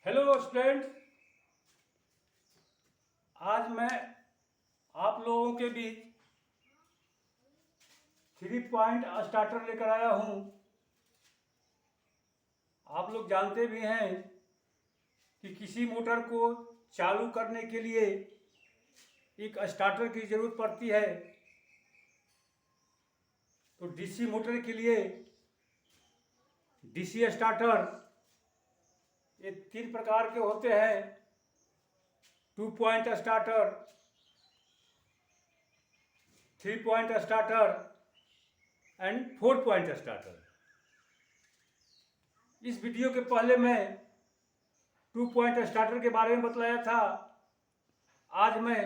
Hello student, आज मैं आप लोगों के बीच 3 पॉइंट स्टार्टर लेकर आया हूँ। आप लोग जानते भी हैं कि किसी मोटर को चालू करने के लिए एक स्टार्टर की ज़रूरत पड़ती है। तो डीसी मोटर के लिए डीसी स्टार्टर ये 3 प्रकार के होते हैं: 2 point starter, 3 point starter and 4 point starter. इस वीडियो के पहले मैं 2 पॉइंट स्टार्टर के बारे में बतलाया था। आज मैं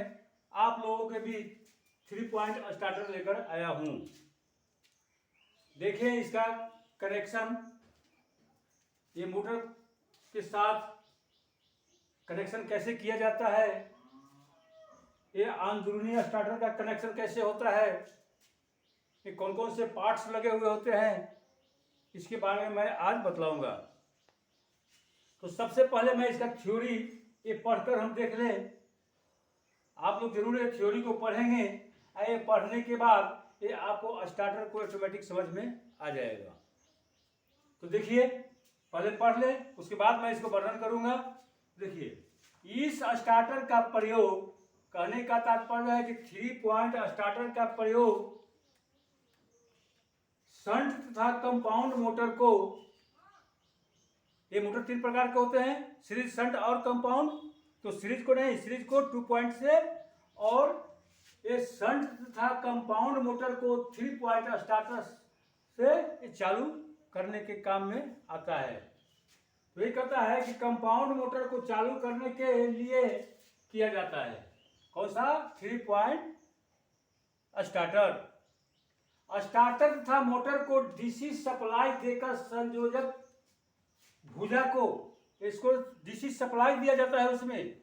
आप लोगों के बीच 3 पॉइंट स्टार्टर लेकर आया हूँ। देखिए इसका कनेक्शन, ये मोटर के साथ कनेक्शन कैसे किया जाता है, ये अंदरूनी स्टार्टर का कनेक्शन कैसे होता है, ये कौन कौन से पार्ट्स लगे हुए होते हैं, इसके बारे में मैं आज बतलाऊंगा। तो सबसे पहले मैं इसका थ्योरी ये पढ़कर हम देख लें। आप लोग जरूर ये थ्योरी को पढ़ेंगे। ये पढ़ने के बाद ये आपको स्टार्टर को ऑटोमेटिक समझ में आ जाएगा। तो देखिए, पहले पढ़ ले, उसके बाद मैं इसको वर्णन करूंगा। देखिए, इस स्टार्टर का प्रयोग, कहने का तात्पर्य है कि 3 पॉइंट स्टार्टर का प्रयोग शंट तथा कंपाउंड मोटर को, ये मोटर 3 प्रकार के होते हैं, सीरीज, शंट और कंपाउंड। तो सीरीज को नहीं, सीरीज को 2 पॉइंट से, और ये शंट तथा कंपाउंड मोटर को 3 पॉइंट स्टार्टर से चालू करने के काम में आता है। तो ये कहता है कि कंपाउंड मोटर को चालू करने के लिए किया जाता है कौन सा? 3 पॉइंट स्टार्टर। स्टार्टर तथा मोटर को डीसी सप्लाई देकर संयोजक भुजा को, इसको डीसी सप्लाई दिया जाता है उसमें,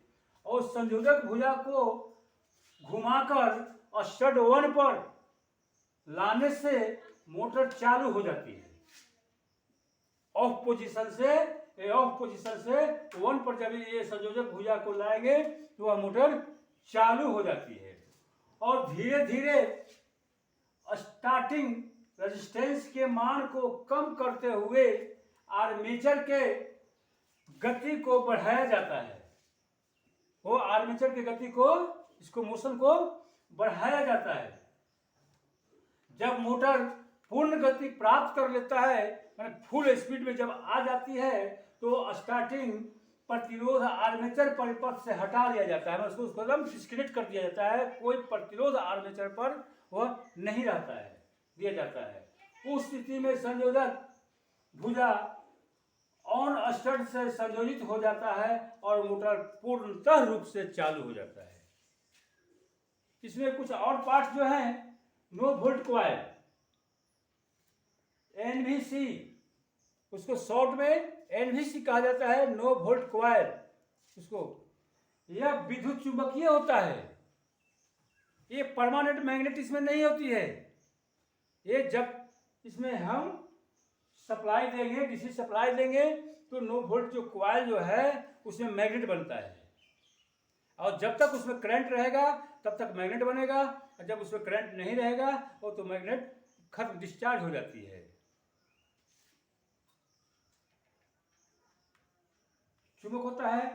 और संयोजक भुजा को घुमाकर स्टड 1 पर लाने से मोटर चालू हो जाती है। ऑफ पोजीशन से 1 पर जब ये संयोजक भुजा को लाएंगे तो वह मोटर चालू हो जाती है। और धीरे धीरे स्टार्टिंग रेजिस्टेंस के मान को कम करते हुए आर्मेचर के गति को बढ़ाया जाता है। वो आर्मेचर की गति को, इसको मोशन को बढ़ाया जाता है। जब मोटर पूर्ण गति प्राप्त कर लेता है, मैंने फुल स्पीड में जब आ जाती है, तो स्टार्टिंग प्रतिरोध आर्मेचर परिपथ से हटा लिया जाता है, उसको एकदम डिस्कनेक्ट कर दिया जाता है। कोई प्रतिरोध आर्मेचर पर वह नहीं रहता है, दिया जाता है। उस स्थिति में संयोजक भुजा ऑन स्टड से संयोजित हो जाता है और मोटर पूर्णतः रूप से चालू हो जाता है। इसमें कुछ और पार्ट्स जो हैं, नो वोल्ट कॉइल, एनवीसी, उसको शॉर्ट में एनवीसी कहा जाता है, नो वोल्ट कॉइल। उसको, यह विद्युत चुंबकीय होता है, ये परमानेंट मैग्नेट इसमें नहीं होती है। ये जब इसमें हम सप्लाई देंगे, डीसी सप्लाई देंगे, तो नो वोल्ट जो कॉइल जो है उसमें मैग्नेट बनता है, और जब तक उसमें करंट रहेगा तब तक मैग्नेट बनेगा, और जब उसमें करंट नहीं रहेगा वो तो मैग्नेट खत्म, डिस्चार्ज हो जाती है। चुंबक होता है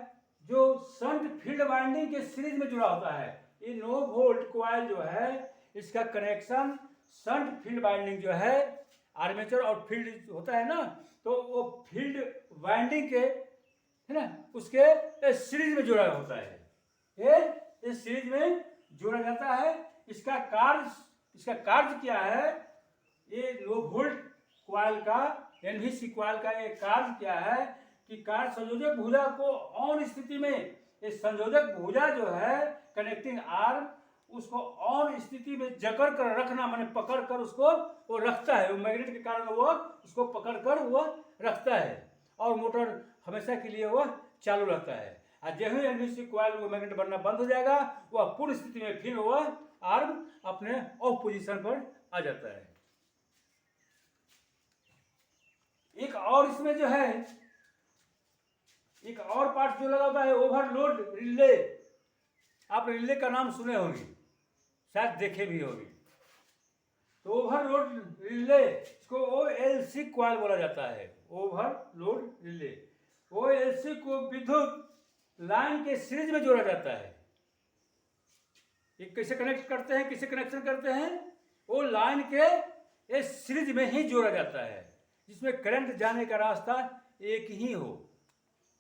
जो शंट फील्ड वाइंडिंग के सीरीज में जुड़ा होता है। ये नो वोल्ट कॉइल जो है, इसका कनेक्शन शंट फील्ड वाइंडिंग जो है, आर्मेचर और फील्ड होता है ना, तो वो फील्ड वाइंडिंग के, है ना, उसके सीरीज में जुड़ा होता है। ये सीरीज में जोड़ा जाता है। इसका कार्य क्या है? ये लो वोल्ट कॉइल का, एनवीसी कॉइल का ये कार्य क्या है कि कार्य संयोजक भुजा को ऑन स्थिति में, ये संयोजक भुजा जो है कनेक्टिंग आर्म, उसको ऑन स्थिति में जकड़ कर रखना, माने पकड़ कर उसको वो रखता है। वो मैग्नेट के कारण वो उसको पकड़ कर वो रखता है, और मोटर हमेशा के लिए वो चालू रहता है। और जब ही एनवीसी कॉइल वो मैग्नेट बनना बंद हो जाएगा, वह पूर्ण स्थिति में फिर वह आर्म अपने ऑफ पोजीशन पर आ जाता है। एक और इसमें जो है एक और पार्ट जो लगा होता है ओवरलोड रिले। आप रिले का नाम सुने होंगे, शायद देखे भी होंगे। तो ओवरलोड रिले, इसको OLC कॉइल बोला जाता है, ओवरलोड रिले। OLC को विद्युत लाइन के सीरीज में जोड़ा जाता है। ये कैसे कनेक्ट करते हैं, किसे कनेक्शन करते हैं? वो लाइन के सीरीज में ही जोड़ा जाता है, जिसमें करंट जाने का रास्ता एक ही हो।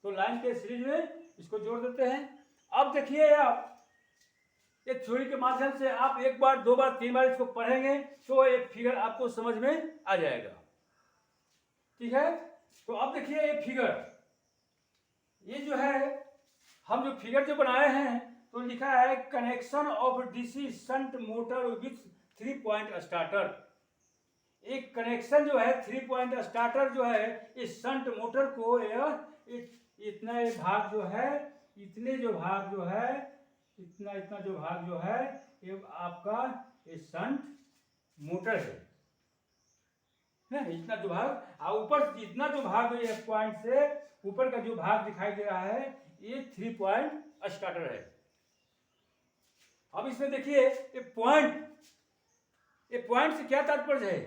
तो लाइन के सीरीज में इसको जोड़ देते हैं। अब देखिए आप एक थ्योरी के माध्यम से आप एक बार, दो बार, तीन बार इसको पढ़ेंगे तो एक फिगर आपको समझ में आ जाएगा। ठीक है, तो अब देखिए ये फिगर, ये जो है हम जो फिगर जो बनाए हैं तो लिखा है connection of DC shunt motor with 3 point starter. एक कनेक्शन जो है 3 पॉइंट स्टार्टर जो है इस शंट मोटर को इतना ये भाग जो है, इतने जो भाग जो है, इतना जो भाग जो है ये आपका ये शंट मोटर है ना, इतना जो भाग, और ऊपर इतना जो भाग है पॉइंट से ऊपर का जो भाग दिखाई दे रहा है ये 3 पॉइंट स्टार्टर है। अब इसमें देखिए ये पॉइंट से क्या तात्पर्य है?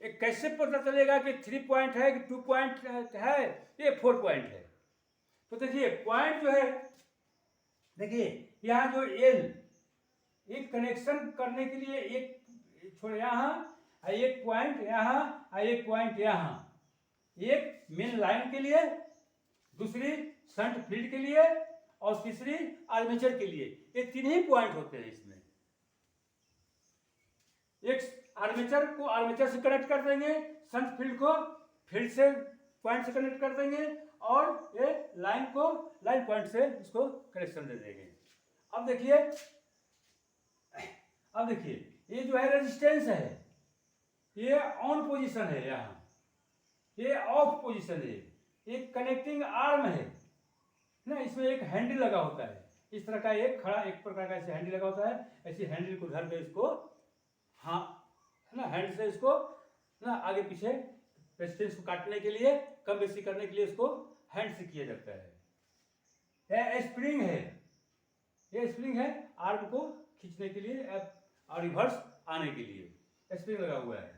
ये कैसे पता चलेगा कि 3 पॉइंट है कि 2 पॉइंट है, ये 4 पॉइंट है? तो देखिए पॉइंट जो है, देखिए यहाँ जो एल, एक कनेक्शन करने के लिए एक छोड़ यहाँ, एक पॉइंट यहाँ, एक पॉइंट यहाँ, एक मेन लाइन के लिए, दूसरी शंट फील्ड के लिए और तीसरी आर्मेचर के लिए। ये तीन ही पॉइंट होते हैं इसमें। एक आर्मेचर को आर्मेचर से कनेक्ट कर देंगे, शंट फील्ड को फील्ड से पॉइंट से कनेक्ट कर देंगे और ये लाइन को लाइन पॉइंट से इसको कनेक्शन दे देंगे। अब देखिए ये जो है रेजिस्टेंस है, ये ऑन पोजीशन है, यहाँ ये ऑफ पोजीशन है, एक कनेक्टिंग आर्म है ना, इसमें एक हैंडल लगा होता है, इस तरह का एक खड़ा एक प्रकार का ऐसे हैंडल लगा होता है। ऐसी हैंडल को धर के इसको, हाँ है ना, हैंड से इसको ना आगे पीछे रेजिस्टेंस को काटने के लिए, कम बेसी करने के लिए इसको हैंड से किया जाता है। यह स्प्रिंग है, ये स्प्रिंग है आर्म को खींचने के लिए और रिवर्स आने के लिए स्प्रिंग लगा हुआ है।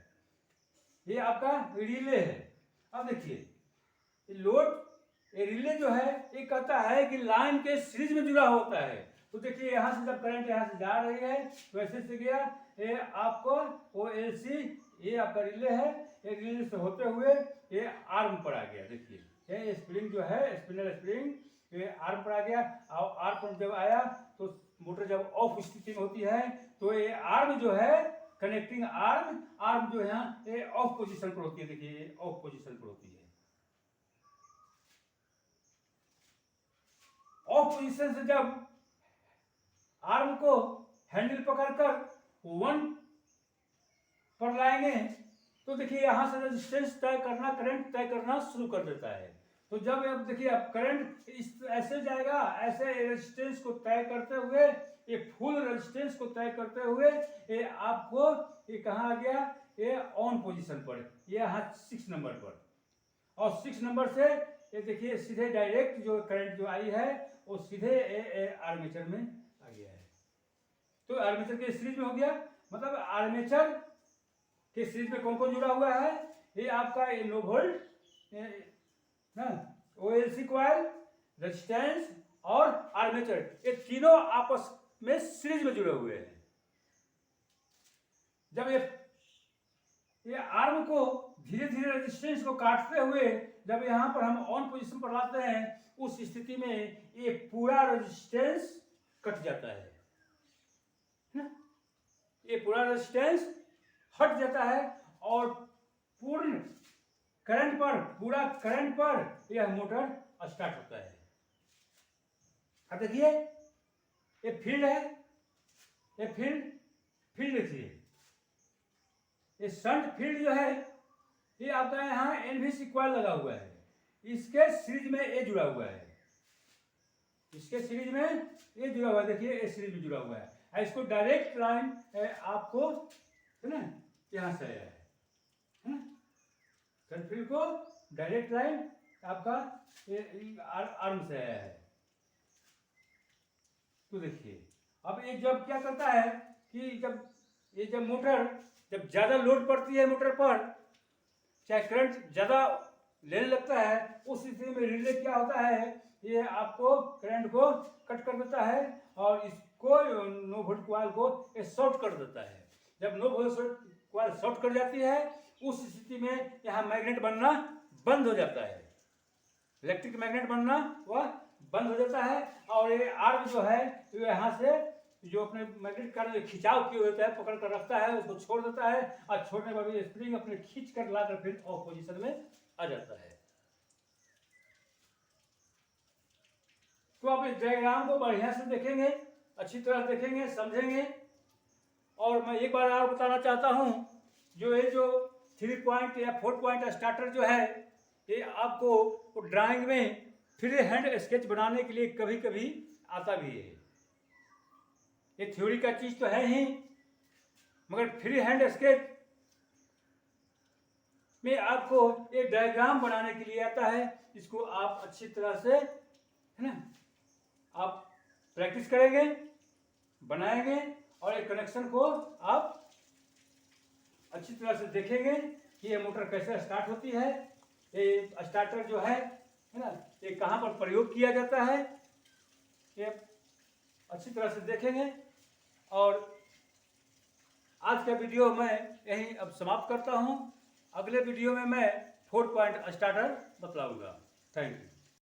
ये आपका रिले है। अब देखिए लोड, ये रिले जो है ये कहता है कि लाइन के सीरीज में जुड़ा होता है। तो देखिए यहाँ से जब करंट यहाँ से जा रही है तो ऐसे से गया, ये आपको OLC, ये आपका रिले है, ये रिले से होते हुए ये आर्म पर आ गया। देखिए ये स्प्रिंग जो है, स्पिनर स्प्रिंग, ये आर्म पर आ गया और आर्म पर जब आया तो मोटर जब ऑफ स्थिति में होती है तो ये आर्म जो है, कनेक्टिंग आर्म जो है ये ऑफ पोजीशन पर होती है। देखिए ये ऑफ पोजीशन पर होती है। ऑफ पोजीशन से जब आर्म को हैंडल पकड़कर 1 पर लाएंगे तो देखिए यहां से रेजिस्टेंस तय करना, करंट तय करना शुरू कर देता है। तो जब अब देखिए अब करंट इस ऐसे जाएगा, ऐसे रेजिस्टेंस को तय करते हुए, ये फुल रेजिस्टेंस को तय करते हुए ये आपको ये कहाँ आ गया, ये ऑन पोजीशन पर, ये यहाँ 6 नंबर पर, और 6 नंबर से ये देखिए सीधे डायरेक्ट जो करंट जो आई है वो सीधे आर्मेचर में आ गया है। तो आर्मेचर के सीरीज में हो गया, मतलब आर्मेचर के सीरीज में कौन कौन जुड़ा हुआ है? ये आपका ये नो वोल्ट ना, OLC कॉइल, रेजिस्टेंस और आर्मेचर, ये तीनों आपस में सीरीज में जुड़े हुए हैं। जब ये आर्म को धीरे धीरे रेजिस्टेंस को काटते हुए जब यहाँ पर हम ऑन पोजीशन पर लाते हैं, उस स्थिति में ये पूरा रेजिस्टेंस कट जाता है ना, ये पूरा रेजिस्टेंस हट जाता है और पूर्ण करंट पर, पूरा करंट पर यह मोटर स्टार्ट होता है। अब देखिए ये फील्ड है, ये फील्ड देखिए, ये शंट फील्ड जो है ये आपका यहाँ NVC कॉइल लगा हुआ है, इसके सीरीज में ये जुड़ा हुआ है, इसके सीरीज में ये जुड़ा हुआ है। देखिए ये सीरीज में जुड़ा हुआ है, इसको डायरेक्ट लाइन आपको है ना यहाँ से आया है ना, शंट फील्ड को डायरेक्ट लाइन आपका आर्म से आया है। तो देखिए अब ये जब क्या करता है कि जब मोटर जब ज़्यादा लोड पड़ती है मोटर पर, चाहे करंट ज़्यादा लेने लगता है, उस स्थिति में रिले क्या होता है, ये आपको करंट को कट कर देता है और इसको नो वोल्ट कॉइल को ये शॉर्ट कर देता है। जब नो वोल्ट कॉइल शॉर्ट कर जाती है, उस स्थिति में यहाँ मैग्नेट बनना बंद हो जाता है, इलेक्ट्रिक मैग्नेट बनना वह बंद हो जाता है। और ये आर्म जो है यहाँ से जो अपने मैग्नेट का जो खिंचाव किया होता है पकड़ कर रखता है, उसको छोड़ देता है और छोड़ने के बाद स्प्रिंग अपने खींच कर लाकर फिर ऑफ पोजीशन में आ जाता है। तो आप इस डायग्राम को बढ़िया से देखेंगे, अच्छी तरह देखेंगे, समझेंगे। और मैं एक बार और बताना चाहता हूँ, जो ये जो 3 पॉइंट या 4 पॉइंट स्टार्टर जो है, ये आपको ड्राइंग में फ्री हैंड स्केच बनाने के लिए कभी कभी आता भी है। ये थ्योरी का चीज तो है ही, मगर फ्री हैंड स्केच में आपको एक डायग्राम बनाने के लिए आता है। इसको आप अच्छी तरह से, है ना, आप प्रैक्टिस करेंगे, बनाएंगे और एक कनेक्शन को आप अच्छी तरह से देखेंगे कि ये मोटर कैसे स्टार्ट होती है, ये स्टार्टर जो है ना, ये कहाँ पर प्रयोग किया जाता है, ये अच्छी तरह से देखेंगे। और आज का वीडियो मैं यहीं अब समाप्त करता हूँ। अगले वीडियो में मैं 4 पॉइंट स्टार्टर बतलाऊंगा। Thank you.